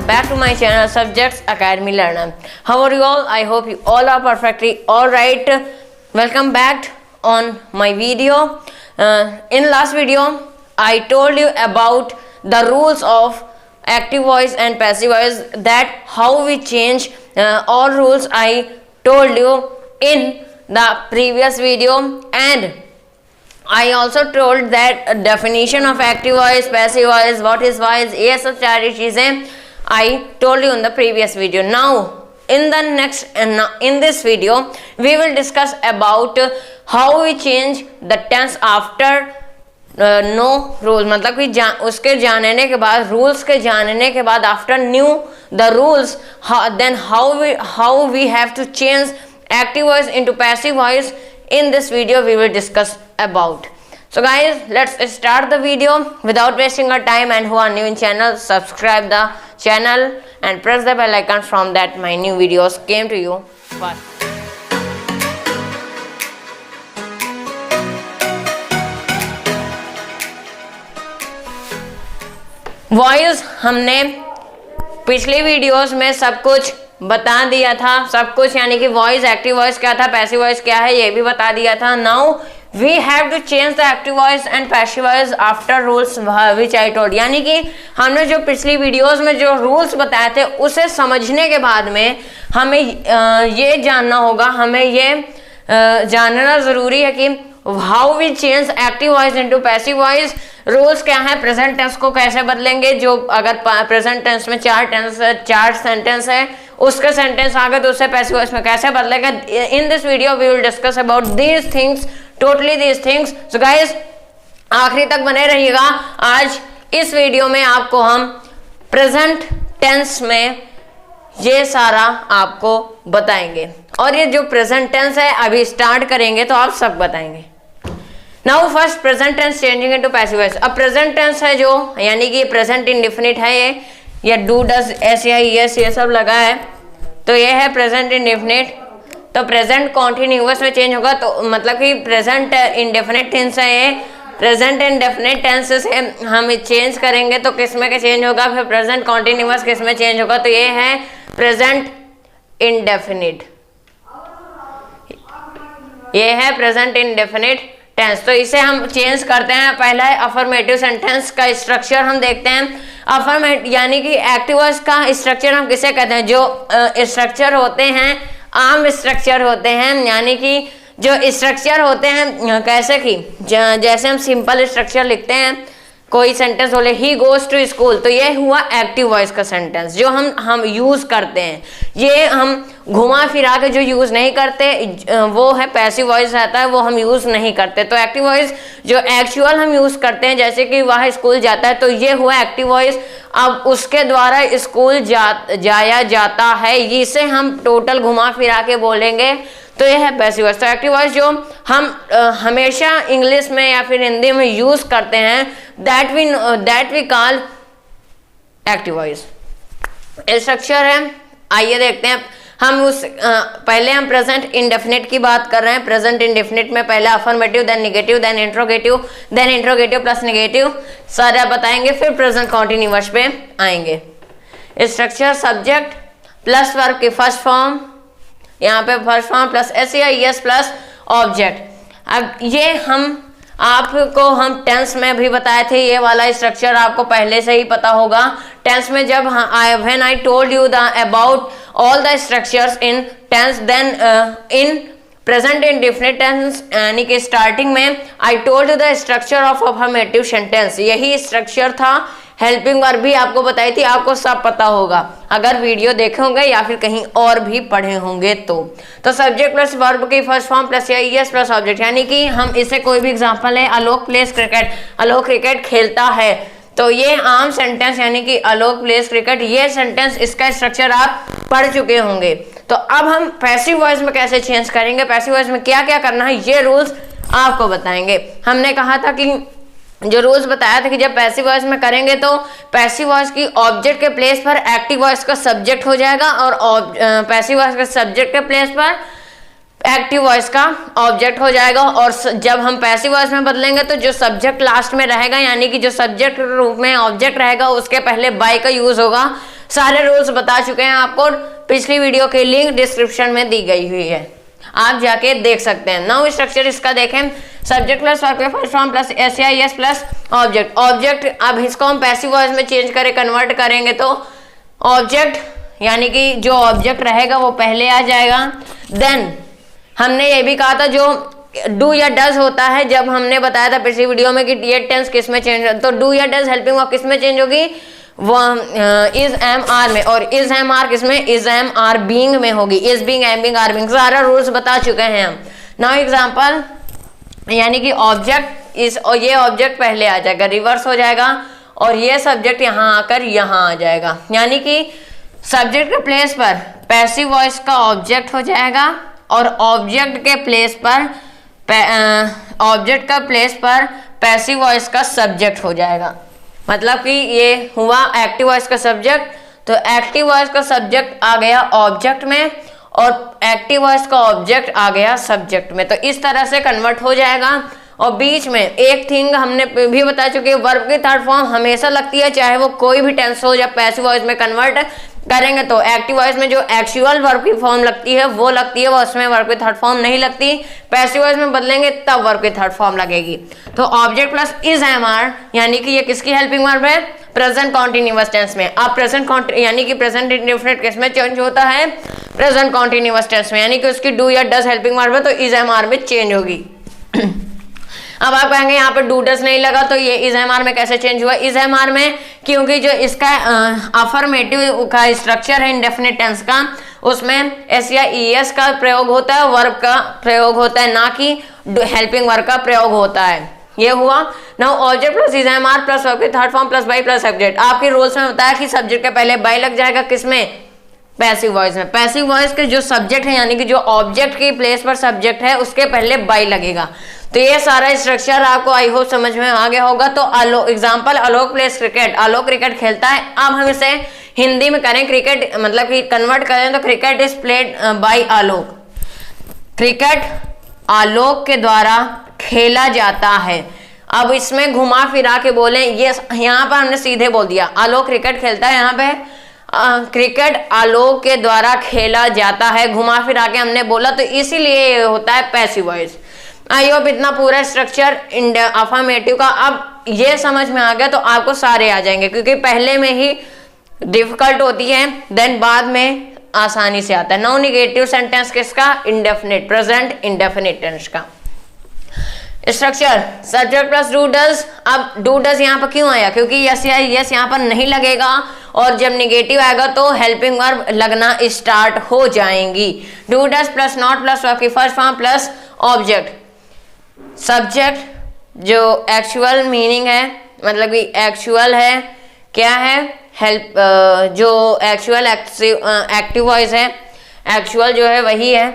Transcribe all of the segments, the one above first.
back to my channel Subjects Academy Learner. How are you all? I hope you all are perfectly alright. Welcome back on my video. In last video I told you about the rules of active voice and passive voice, that how we change all rules I told you in the previous video, and I also told that definition of active voice, passive voice, what is voice, ये सब सारी चीजें I told you in the previous video. Now in this video we will discuss about how we change the tense after no rules, मतलब कि उसके जानने के बाद, rules के जानने के बाद, after knew the rules, then how we have to change active voice into passive voice. In this video we will discuss about. So guys, let's start the video without wasting our time, and who are new in channel, subscribe the channel and press the bell icon, from that my new videos came to you first. Voice हमने पिछली videos में सब कुछ बता दिया था, सब कुछ, यानी कि वॉइस, एक्टिव वॉइस क्या था, पैसिव वॉइस क्या है, ये भी बता दिया था. Now we have to change the active voice and passive voice after rules which I told. यानी कि हमने जो पिछली वीडियोस में जो रूल्स बताए थे उसे समझने के बाद में हमें ये जानना होगा, हमें ये जानना ज़रूरी है कि how we change active voice into passive voice. Rules क्या है, प्रेजेंट टेंस को कैसे बदलेंगे, जो अगर प्रेजेंट टेंस में चार सेंटेंस है, उसका सेंटेंस आ गए तो उससे पैसिव वॉइस में कैसे बदलेगा. In this video we will discuss about these things, totally these things. So guys, आखिरी तक बने रहिएगा. आज इस वीडियो में आपको हम प्रेजेंट टेंस में ये सारा आपको बताएंगे, और ये जो प्रेजेंट टेंस है अभी स्टार्ट करेंगे तो आप सब बताएंगे. Now first present tense changing into passive voice. अब प्रेजेंट टेंस है जो, यानी कि प्रेजेंट इंडेफिनिट है ये, या डू डज ऐसे या यस ये सब लगा है, तो ये है प्रेजेंट इंडेफिनिट. तो प्रेजेंट कॉन्टिन्यूअस में चेंज होगा, तो मतलब कि प्रेजेंट इंडेफिनिट टेंस है ये. प्रेजेंट इंडेफिनिट टेंस से हम चेंज करेंगे तो किस में चेंज होगा, फिर प्रेजेंट कॉन्टिन्यूअस किस में चेंज होगा, तो ये है प्रेजेंट इंडेफिनिट. ये है प्रेजेंट इंडेफिनिट टेंस. तो इसे हम चेंज करते हैं. पहला है अफर्मेटिव सेंटेंस का स्ट्रक्चर हम देखते हैं. अफर्मेटिव यानी कि एक्टिव वॉइस का स्ट्रक्चर हम किसे कहते हैं, जो स्ट्रक्चर होते हैं, आम स्ट्रक्चर होते हैं, यानी कि जो स्ट्रक्चर होते हैं कैसे कि जैसे हम सिंपल स्ट्रक्चर लिखते हैं, कोई सेंटेंस बोले ही गोज टू स्कूल, तो ये हुआ एक्टिव वॉइस का सेंटेंस जो हम यूज करते हैं. ये हम घुमा फिरा के जो यूज नहीं करते वो है पैसिव वॉइस रहता है, वो हम यूज नहीं करते. तो एक्टिव वॉइस जो एक्चुअल हम यूज करते हैं, जैसे कि वह स्कूल जाता है, तो ये हुआ एक्टिव वॉइस. अब उसके द्वारा स्कूल जाया जाता है, इसे हम टोटल घुमा फिरा के बोलेंगे, तो यह है पैसिव वॉइस. तो एक्टिव वॉइस जो हम हमेशा इंग्लिश में या फिर हिंदी में यूज करते हैं, that we call active voice. Structure है, आइए देखते हैं. हम पहले हम प्रेजेंट इंडेफिनिट की बात कर रहे हैं. प्रेजेंट इंडेफिनिट में पहले affirmative, then negative, then interrogative plus negative सारा बताएंगे, फिर प्रेजेंट कॉन्टिन्यूअस पे आएंगे. स्ट्रक्चर सब्जेक्ट प्लस वर्ब की फर्स्ट फॉर्म, यहाँ पे फर्स्ट फॉर्म प्लस एस या एस प्लस ऑब्जेक्ट. अब ये आपको हम टेंस में भी बताए थे, ये वाला स्ट्रक्चर आपको पहले से ही पता होगा. टेंस में जब when I told you about all the structures in tense, then in present indefinite tense यानी कि स्टार्टिंग में I told you the structure of affirmative sentence, यही स्ट्रक्चर था. हेल्पिंग वर्ब भी आपको बताई थी, आपको सब पता होगा अगर वीडियो देखे होंगे या फिर कहीं और भी पढ़े होंगे. तो सब्जेक्ट प्लस वर्ब की फर्स्ट फॉर्म प्लस या एस प्लस ऑब्जेक्ट, यानी कि हम इसे कोई भी एग्जांपल है, आलोक प्लेस क्रिकेट, आलोक क्रिकेट खेलता है, तो ये आम सेंटेंस यानी कि आलोक प्लेस क्रिकेट, ये सेंटेंस इसका स्ट्रक्चर आप पढ़ चुके होंगे. तो अब हम पैसिव वॉइस में कैसे चेंज करेंगे, पैसिव वॉइस में क्या क्या करना है, ये रूल्स आपको बताएंगे. हमने कहा था कि जो रूल्स बताया था कि जब पैसिव वॉइस में करेंगे तो पैसिव वॉइस की ऑब्जेक्ट के प्लेस पर एक्टिव वॉइस का सब्जेक्ट हो जाएगा, और पैसिव वॉइस के सब्जेक्ट के प्लेस पर एक्टिव वॉइस का ऑब्जेक्ट हो जाएगा. और जब हम पैसिव वॉइस में बदलेंगे तो जो सब्जेक्ट लास्ट में रहेगा, यानी कि जो सब्जेक्ट रूप में ऑब्जेक्ट रहेगा, उसके पहले बाय का यूज होगा. सारे रूल्स बता चुके हैं आपको, पिछली वीडियो की लिंक डिस्क्रिप्शन में दी गई हुई है, आप जाके देख सकते हैं। नाउ स्ट्रक्चर इसका देखें, सब्जेक्ट प्लस वर्ब के first form plus SIS plus object. Object अब इसको हम पैसिव वॉइस में चेंज करें, कन्वर्ट करेंगे तो ऑब्जेक्ट यानी कि जो ऑब्जेक्ट रहेगा वो पहले आ जाएगा। देन हमने ये भी कहा था जो डू या डज होता है, जब हमने बताया था पिछली वीडियो में कि ये टेंस किस में चेंज, तो डू या डज हेल्पिंग वर्ब किस में चेंज होगी, वो इज एम आर में, और इज एम आर किस में, इज एम आर बीइंग में होगी, is being am being are being, सारा रूल्स बता चुके हैं हम। नाउ एग्जांपल यानी कि ऑब्जेक्ट इस, और ये ऑब्जेक्ट पहले आ जाएगा, रिवर्स हो जाएगा, और ये सब्जेक्ट यहाँ आकर यहाँ आ जाएगा, यानी कि सब्जेक्ट के प्लेस पर पैसिव वॉइस का ऑब्जेक्ट हो जाएगा और ऑब्जेक्ट के प्लेस पर ऑब्जेक्ट का प्लेस पर पैसिव वॉइस का सब्जेक्ट हो जाएगा। मतलब कि ये हुआ एक्टिव वॉइस का सब्जेक्ट, तो एक्टिव वॉइस का सब्जेक्ट आ गया ऑब्जेक्ट में और एक्टिव वॉइस का ऑब्जेक्ट आ गया सब्जेक्ट में, तो इस तरह से कन्वर्ट हो जाएगा। और बीच में एक थिंग हमने भी बता चुके, वर्ब की थर्ड फॉर्म हमेशा लगती है, चाहे वो कोई भी टेंस हो, जब पैसिव वॉइस में कन्वर्ट करेंगे तो एक्टिव वॉइस में जो एक्चुअल वर्ब की फॉर्म लगती है वो लगती है, वो उसमें वर्ब की थर्ड फॉर्म नहीं लगती। पैसिव वॉइस में बदलेंगे तब वर्ब की थर्ड फॉर्म लगेगी। तो object plus is am are यानी कि ये किसकी हेल्पिंग वर्ब है, प्रेजेंट कॉन्टिन्यूअस टेंस में। अब प्रेजेंट यानी कि प्रेजेंट इंडेफिनिट किस में चेंज होता है, प्रेजेंट कॉन्टिन्यूअस टेंस में, यानी कि उसकी डू या डज हेल्पिंग वर्ब है तो इज एम आर में चेंज होगी। अब आप कहेंगे यहाँ पर डू डज नहीं लगा तो ये इज एम आर में कैसे चेंज हुआ, इज एम आर में क्योंकि जो इसका अफर्मेटिव का स्ट्रक्चर है इंडेफिनिट टेंस का, उसमें एस या ई एस का प्रयोग होता है, वर्ब का प्रयोग होता है, ना कि हेल्पिंग वर्ब का प्रयोग होता है। ये हुआ। Now object plus is am are plus verb की third form plus by plus subject. आपके रूल्स में बताया कि सब्जेक्ट के पहले बाई लग जाएगा, किसमें, पैसिव वॉइस में। पैसिव वॉइस के जो सब्जेक्ट है यानी कि जो ऑब्जेक्ट की प्लेस पर सब्जेक्ट है उसके पहले बाई लगेगा। तो ये सारा स्ट्रक्चर आपको आई होप समझ में आ गया होगा। तो एग्जांपल आलोक प्लेस क्रिकेट, आलोक क्रिकेट खेलता है। अब हम इसे हिंदी में करें, क्रिकेट मतलब कि कन्वर्ट करें तो cricket is played by Alok, cricket Alok के द्वारा खेला जाता है। अब इसमें घुमा फिरा के बोले, ये यहाँ पर हमने सीधे बोल दिया आलोक क्रिकेट खेलता है, यहाँ पे क्रिकेट आलोक के द्वारा खेला जाता है, घुमा फिरा के हमने बोला, तो इसीलिए होता है पैसिव वॉइस। आई होप इतना पूरा स्ट्रक्चर अफर्मेटिव का अब ये समझ में आ गया, तो आपको सारे आ जाएंगे, क्योंकि पहले में ही डिफिकल्ट होती है, देन बाद में आसानी से आता है। नाउ नेगेटिव सेंटेंस किसका, इंडेफिनिट, प्रेजेंट इंडेफिनिट टेंस का structure, subject plus do does. अब डू डज यहाँ पर क्यों आया, क्योंकि यस या यस यहाँ पर नहीं लगेगा, और जब नेगेटिव आएगा तो हेल्पिंग वर्ब लगना स्टार्ट हो जाएंगी। Do does plus not plus verb की first form plus object, subject जो एक्चुअल मीनिंग है, मतलब कि एक्चुअल है, क्या है, हेल्प, जो एक्चुअल एक्टिव वॉइस है, एक्चुअल जो है वही है।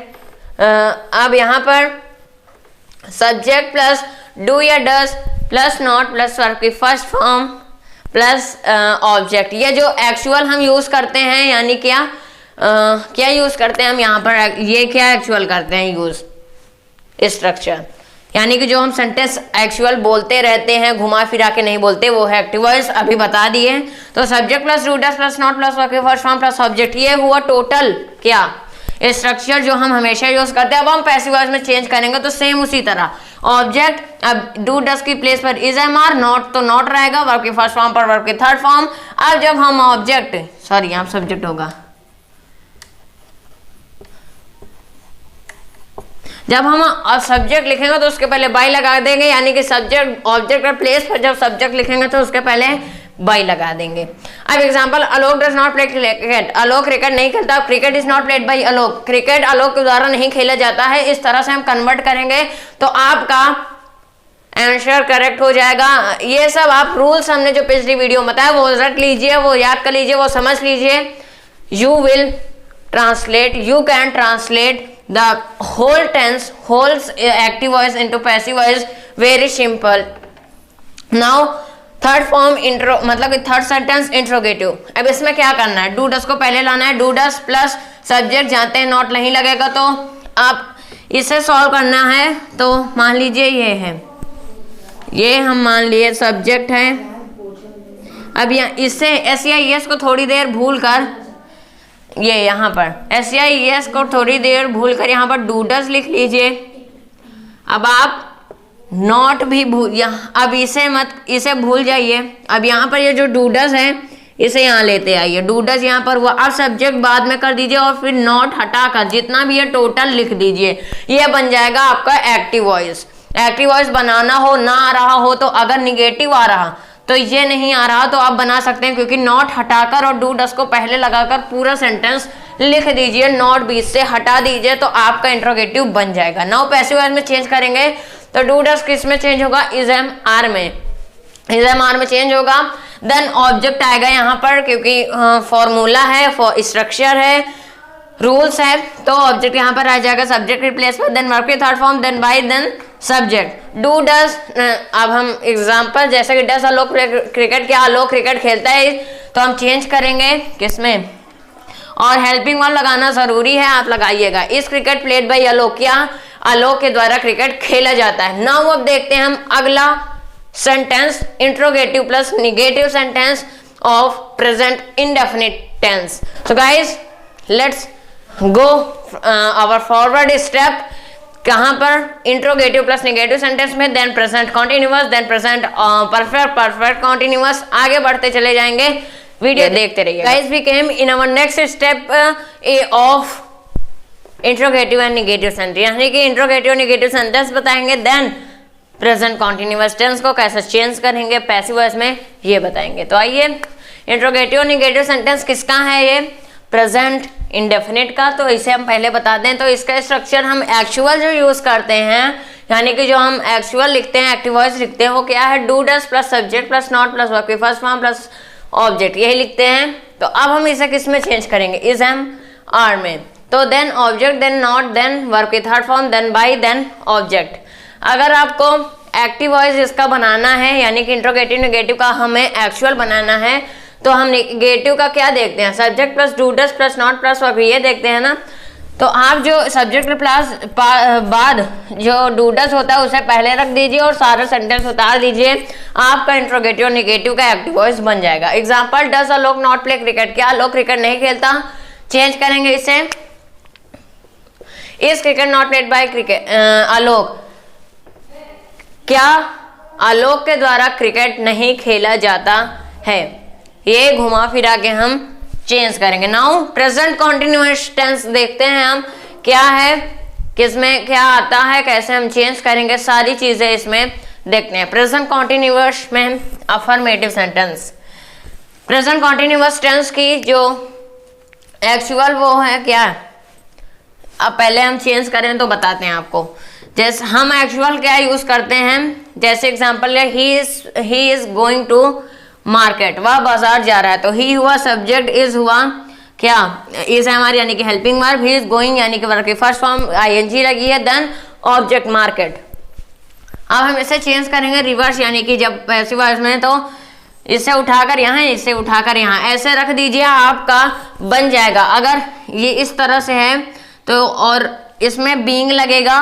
अब यहाँ पर सब्जेक्ट प्लस डू या does plus not plus verb की फर्स्ट फॉर्म प्लस ऑब्जेक्ट, ये जो एक्चुअल हम यूज करते हैं, यानी क्या क्या यूज करते हैं हम यहाँ पर, ये क्या एक्चुअल करते हैं यूज, स्ट्रक्चर, यानी कि जो हम सेंटेंस एक्चुअल बोलते रहते हैं, घुमा फिरा के नहीं बोलते, वो है एक्टिव वॉइस, अभी बता दिए। तो subject plus do does plus not plus verb की फर्स्ट फॉर्म प्लस ऑब्जेक्ट, ये हुआ टोटल क्या स्ट्रक्चर जो हम हमेशा यूज करते हैं। अब हम पैसिव वॉइस में चेंज करेंगे तो सेम उसी तरह ऑब्जेक्ट, अब डू डज की प्लेस पर इज एम आर, नॉट तो नॉट रहेगा, वर्ब की फर्स्ट फॉर्म पर वर्ब की थर्ड फॉर्म। अब जब हम ऑब्जेक्ट, सॉरी यहाँ सब्जेक्ट होगा, जब हम सब्जेक्ट लिखेंगे तो उसके पहले बाई लगा देंगे, यानी कि सब्जेक्ट ऑब्जेक्ट का प्लेस पर जब सब्जेक्ट लिखेंगे तो उसके पहले बाई लगा देंगे। अब example, Alok does not play cricket, Alok cricket नहीं खेलता, cricket is not played by Alok, cricket Alok के द्वारा नहीं खेला जाता है। इस तरह से हम कन्वर्ट करेंगे तो आपका आंसर करेक्ट हो जाएगा। ये सब आप रूल्स हमने जो पिछली वीडियो बताया वो रट लीजिए, वो याद कर लीजिए, वो समझ लीजिए। You will translate, you can translate the whole tense, whole active voice into passive voice, very simple. Now third form intro, मतलब थर्ड सेंटेंस इंट्रोगेटिव। अब इसमें क्या करना है, डू डस को पहले लाना है, डू डस प्लस सब्जेक्ट, जानते हैं नॉट नहीं लगेगा, तो आप इसे सॉल्व करना है। तो मान लीजिए ये है, ये हम मान लिए सब्जेक्ट है, अब इससे SEIS को थोड़ी देर भूल कर, ये यहाँ पर SEIS को थोड़ी देर भूल कर यहाँ पर डूडस लिख लीजिए। अब आप नॉट भी भूल, अब इसे भूल जाइए। अब यहाँ पर ये जो डूडस है इसे यहाँ लेते आइए, डूडस यहाँ पर हुआ। अब सब्जेक्ट बाद में कर दीजिए और फिर नॉट हटाकर जितना भी ये टोटल लिख दीजिए। ये बन जाएगा आपका एक्टिव वॉइस। एक्टिव वॉइस बनाना हो ना आ रहा हो तो, अगर निगेटिव आ रहा तो ये नहीं आ रहा तो आप बना सकते हैं, क्योंकि नॉट हटाकर और डूडस को पहले लगाकर पूरा सेंटेंस लिख दीजिए, नॉट बीच से हटा दीजिए तो आपका इंट्रोगेटिव बन जाएगा। नाउ पैसिव वॉइस में चेंज करेंगे तो डूडस किस में चेंज होगा, इज एम आर में, इज एम आर में चेंज होगा। देन ऑब्जेक्ट आएगा यहाँ पर, क्योंकि फॉर्मूला है, स्ट्रक्चर है, रूल्स है, तो ऑब्जेक्ट यहाँ पर आ जाएगा सब्जेक्ट रिप्लेसमेंट, देन वर्ब की third form, then by, then subject. Do does, अब हम एग्जांपल जैसे कि डज आलोक क्रिकेट, क्या आलोक क्रिकेट खेलता है, तो हम चेंज करेंगे किसमें, और हेल्पिंग वर्ब लगाना जरूरी है, आप लगाइएगा। इस क्रिकेट प्लेड बाय आलोक, क्या आलोक के द्वारा क्रिकेट खेला जाता है। नाउ अब देखते हैं हम अगला sentence, interrogative plus negative sentence of present indefinite tense. So guys let's go our forward step. कहां पर, इंट्रोगेटिव प्लस निगेटिव सेंटेंस में, then present continuous, then present perfect, perfect continuous, आगे बढ़ते चले जाएंगे, वीडियो देखते रहिए। Guys we came in our next step a of interrogative and negative sentence, यानी कि इंट्रोगेटिव निगेटिव सेंटेंस बताएंगे, देन प्रेजेंट कॉन्टिन्यूअस टेंस को कैसे चेंज करेंगे पैसिव वॉइस में ये बताएंगे। तो आइए, इंट्रोगेटिव निगेटिव सेंटेंस किसका है, ये प्रेजेंट इंडेफिनिट का, तो इसे हम पहले बता दें। तो इसका स्ट्रक्चर हम एक्चुअल जो यूज करते हैं, यानी कि जो हम एक्चुअल लिखते हैं, एक्टिव वॉइस लिखते हैं, वो क्या है, do does plus subject plus not plus verb की फर्स्ट फॉर्म प्लस ऑब्जेक्ट, यही लिखते हैं। तो अब हम इसे किस में चेंज करेंगे, इज एम आर में। तो then object, then not, then verb की third form, then by, then object. अगर आपको एक्टिव वॉइस इसका बनाना है, यानी कि इंट्रोगेटिव निगेटिव का हमें एक्चुअल बनाना है, तो हम निगेटिव का क्या देखते हैं, subject plus do does plus not plus verb, ये देखते हैं ना। तो आप जो सब्जेक्ट प्लस बाद जो डूडस होता है उसे पहले रख दीजिए और सारा सेंटेंस उतार दीजिए, आपका इंट्रोगेटिव निगेटिव का एक्टिव वॉइस बन जाएगा। Example, does Alok not play cricket, क्या आलोक क्रिकेट नहीं खेलता, चेंज करेंगे इसे, is cricket not played by cricket Alok, क्या आलोक के द्वारा क्रिकेट नहीं खेला जाता है, ये घुमा फिरा के हम चेंज करेंगे। नाउ प्रेजेंट कॉन्टिन्यूअस टेंस देखते हैं हम क्या है, किसमें क्या आता है, कैसे हम चेंज करेंगे, सारी चीजें इसमें देखते हैं। प्रेजेंट कॉन्टिन्यूअस में affirmative sentence, present continuous tense की जो एक्चुअल वो है क्या, अब पहले हम चेंज करें तो बताते हैं आपको। जैसे हम एक्चुअल क्या यूज करते हैं, जैसे एग्जांपल है, he is going to market, वह बाजार जा रहा है, तो ही हुआ सब्जेक्ट, इज हुआ क्या, इज है हमारी यानी कि helping verb, he is going यानी कि वर्ब की फर्स्ट फॉर्म आईएनजी लगी है, देन ऑब्जेक्ट मार्केट। अब हम इसे चेंज करेंगे रिवर्स, यानी कि जब पैसिव वॉइस में तो इसे उठाकर यहाँ, इसे उठाकर यहाँ, ऐसे रख दीजिए, आपका बन जाएगा। अगर ये इस तरह से है तो, और इसमें बीइंग लगेगा,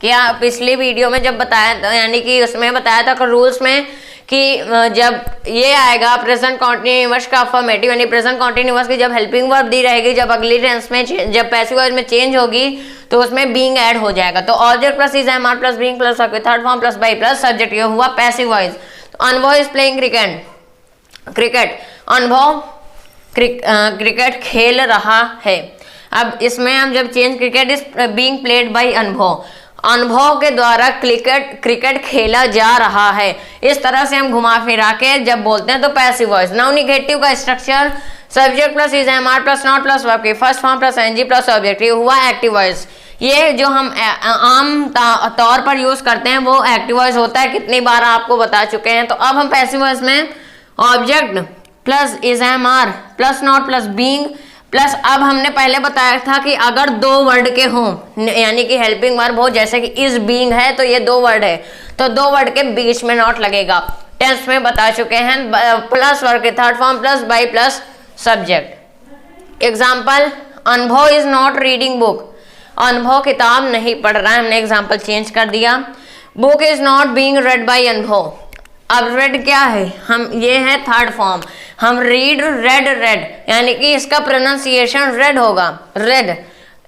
क्या पिछली वीडियो में जब बताया था, यानी कि उसमें बताया था रूल्स में कि जब ये आएगा प्रेजेंट कॉन्टिन्यूअस का अफर्मेटिव, यानी प्रेजेंट कॉन्टिन्यूअस की जब हेल्पिंग वर्ब दी रहेगी, जब अगली टेंस में जब पैसिव वॉइस में चेंज होगी तो उसमें बीइंग ऐड हो जाएगा। तो object plus is am are plus being plus third form plus by plus subject, ये हुआ पैसिव वॉइस। तो Anubhav is playing cricket, Anubhav cricket खेल रहा है। अब इसमें हम जब change, cricket is being played by Anubhav, Anubhav के द्वारा क्रिकेट खेला जा रहा है, इस तरह से हम घुमा फिरा के जब बोलते हैं तो पैसिव वॉइस। नाउ निगेटिव का structure, subject plus is am are plus not plus verb की first form plus ing plus object, ये हुआ एक्टिव वॉइस। ये जो हम आम तौर पर यूज करते हैं वो एक्टिव वॉइस होता है, कितनी बार आपको बता चुके हैं। तो अब हम पैसिव वॉइस में object plus is am are plus not plus being plus, अब हमने पहले बताया था कि अगर दो वर्ड के हों, यानी कि हेल्पिंग वर्ब हो, जैसे कि इज बीइंग है तो ये दो वर्ड है, तो दो वर्ड के बीच में नॉट लगेगा, टेंस में बता चुके हैं, प्लस वर्ब के third form plus by plus subject. Example, अनुभव इज नॉट रीडिंग बुक, अनुभव किताब नहीं पढ़ रहा है, हमने एग्जाम्पल चेंज कर दिया। Book is not being read by Anubhav, अब रेड क्या है, हम ये है थर्ड फॉर्म, हम रीड रेड रेड, यानी कि इसका प्रोनाउंसिएशन रेड होगा, रेड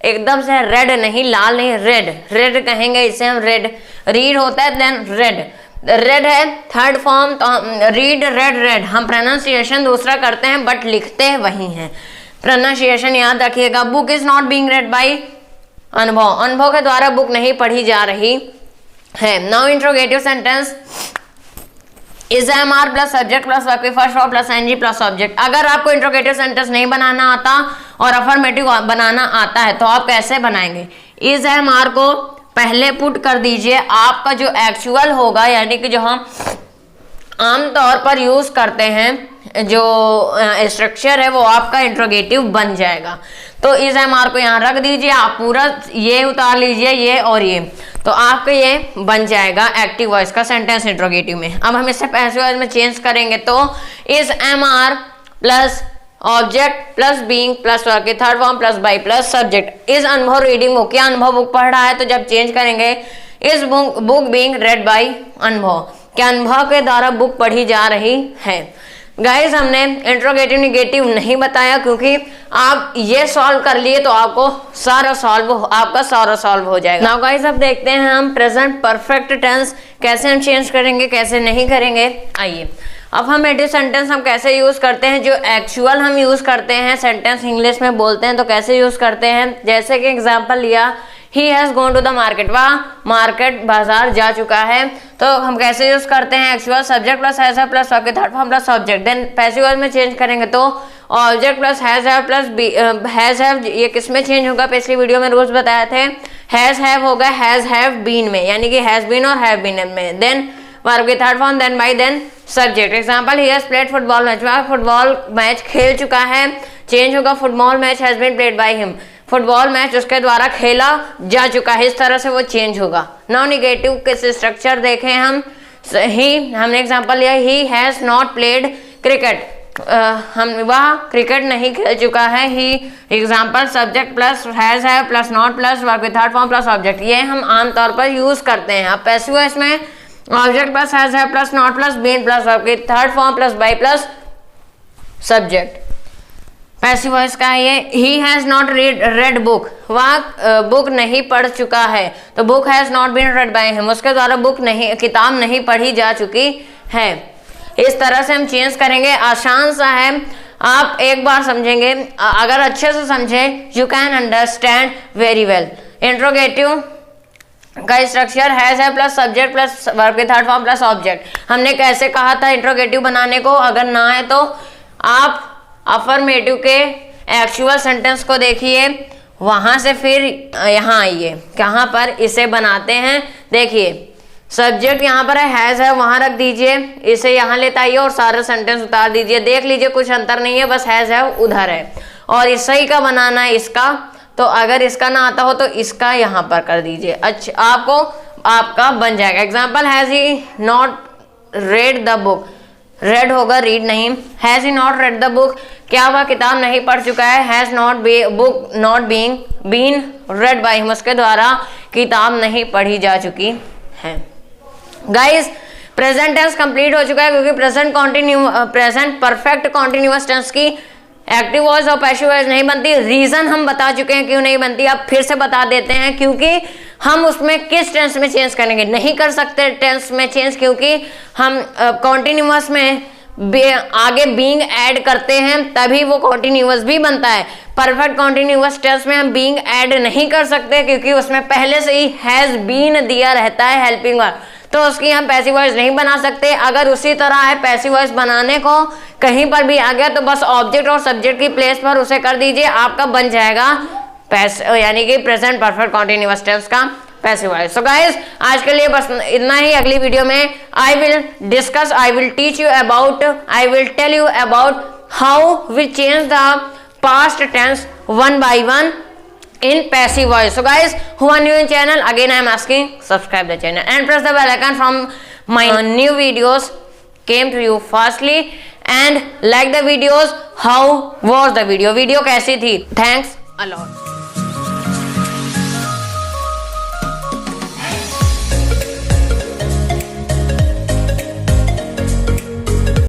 एकदम से रेड नहीं, लाल नहीं, रेड रेड कहेंगे इसे हम, रेड रीड होता है देन रेड, रेड है थर्ड फॉर्म, तो रीड रेड रेड, हम प्रोनाउंसिएशन दूसरा करते हैं बट लिखते वही हैं, प्रोनाउंसिएशन याद रखिएगा। Book is not being read by Anubhav, Anubhav के द्वारा बुक नहीं पढ़ी जा रही है। Now interrogative sentence is am are plus subject plus verb की first form plus ing plus object. अगर आपको इंट्रोगेटिव सेंटेंस नहीं बनाना आता और अफर्मेटिव बनाना आता है तो आप कैसे बनाएंगे, इज एमआर को पहले पुट कर दीजिए, आपका जो एक्चुअल होगा यानी कि जो हम आमतौर पर यूज करते हैं जो स्ट्रक्चर है वो आपका इंट्रोगेटिव बन जाएगा। तो इस एमआर को यहाँ रख दीजिए, आप पूरा ये उतार लीजिए, ये और ये, तो आपका ये बन जाएगा एक्टिव वॉइस का सेंटेंस इंट्रोगेटिव में। अब हम इसे पैसिव वॉइस में चेंज करेंगे तो is am are plus object plus being plus verb की third form plus by plus subject. Is Anubhav reading book, क्या अनुभव बुक पढ़ रहा है, तो जब चेंज करेंगे इस बुक बीइंग रेड बाय अनुभव, क्या अनुभव के द्वारा बुक पढ़ी जा रही है। गाइस हमने इंट्रोगेटिव निगेटिव नहीं बताया क्योंकि आप ये सॉल्व कर लिए तो आपको आपका सारा सॉल्व हो जाएगा। नाउ गाइस अब देखते हैं हम प्रेजेंट परफेक्ट टेंस कैसे हम चेंज करेंगे, कैसे नहीं करेंगे। आइए अफर्मेटिव सेंटेंस हम कैसे यूज करते हैं, जो एक्चुअल हम यूज करते हैं सेंटेंस इंग्लिश में बोलते हैं तो कैसे यूज करते हैं। जैसे कि एग्जांपल लिया, he has gone to the market, वह मार्केट बाजार जा चुका है, तो हम कैसे यूज करते हैं actual subject plus has have plus verb की third form plus object. Then passive voice में चेंज करेंगे तो object plus has have plus has have, ये किस में चेंज होगा, पिछली वीडियो में रूल्स बताए थे, हैज हैव होगा हैज हैव बीन में, यानी कि हैज बीन और हैव बीन में। देन वर्ब की third form, then by, then subject. Example, he has played football match, वह फुटबॉल मैच खेल चुका है, चेंज होगा football match has been played by him, football match उसके द्वारा खेला जा चुका है, इस तरह से वो चेंज होगा। नाउ निगेटिव के स्ट्रक्चर देखें हम, हमने एग्जांपल लिया, he has not played cricket, वह क्रिकेट नहीं खेल चुका है, he example subject plus has have plus not plus verb की थर्ड फॉर्म प्लस ऑब्जेक्ट, ये हम आमतौर पर यूज करते हैं। अब पैसिव वॉइस में object plus has have plus not plus been plus verb की third form plus by plus subject. Passive voice का है ये, he has not read book, वह बुक नहीं पढ़ चुका है, तो book has not been read by him, उसके द्वारा किताब नहीं पढ़ी जा चुकी है। इस तरह से हम चेंज करेंगे, आसान सा है, आप एक बार समझेंगे, अगर अच्छे से समझे you can understand very well. Interrogative का स्ट्रक्चर हैज है प्लस सब्जेक्ट प्लस वर्ब की थर्ड फॉर्म प्लस ऑब्जेक्ट। हमने कैसे कहा था इंट्रोगेटिव बनाने को, अगर ना है तो आप अफर्मेटिव के एक्चुअल सेंटेंस को देखिए, वहां से फिर यहाँ आइए, कहाँ पर इसे बनाते हैं। देखिए सब्जेक्ट यहाँ पर हैज है, वहां रख दीजिए, इसे यहाँ लेते आइए और सारा सेंटेंस उतार दीजिए, देख लीजिए कुछ अंतर नहीं है, बस हैज है उधर है और इसी का बनाना है इसका, तो अगर इसका ना आता हो तो इसका यहाँ पर कर दीजिए। अच्छा आपका बन जाएगा। Example, has he not read the book, read होगा रीड नहीं, has he not read the book, क्या वह किताब नहीं पढ़ चुका है, has not book not been read by him, उसके द्वारा किताब नहीं पढ़ी जा चुकी है। गाइस प्रेजेंट टेंस कंप्लीट हो चुका है क्योंकि प्रेजेंट परफेक्ट कॉन्टिन्यूअस टेंस की एक्टिव वॉइस और पैसिव वॉइस नहीं बनती। रीजन हम बता चुके हैं क्यों नहीं बनती, अब फिर से बता देते हैं, क्योंकि हम उसमें किस टेंस में चेंज करेंगे, नहीं कर सकते टेंस में चेंज, क्योंकि हम कॉन्टिन्यूअस में आगे बीइंग ऐड करते हैं तभी वो कॉन्टिन्यूअस भी बनता है। परफेक्ट कॉन्टिन्यूअस टेंस में हम बीइंग ऐड नहीं कर सकते क्योंकि उसमें पहले से ही हैज बीन दिया रहता है हेल्पिंग वर्ब, तो उसकी हम पैसिव वॉइस नहीं बना सकते। अगर उसी तरह है पैसिव वॉइस बनाने को कहीं पर भी आ गया तो बस ऑब्जेक्ट और सब्जेक्ट की प्लेस पर उसे कर दीजिए, आपका बन जाएगा यानी कि प्रेजेंट परफेक्ट कॉन्टिन्यूअस टेंस का पैसिव वॉइस। सो गाइस आज के लिए बस इतना ही। अगली वीडियो में I will tell you about how we change the past tense one by one in passive voice. So guys who are new in channel, again I am asking subscribe the channel and press the bell icon from my new videos came to you fastly and like the videos. How was the video कैसी थी? Thanks a lot.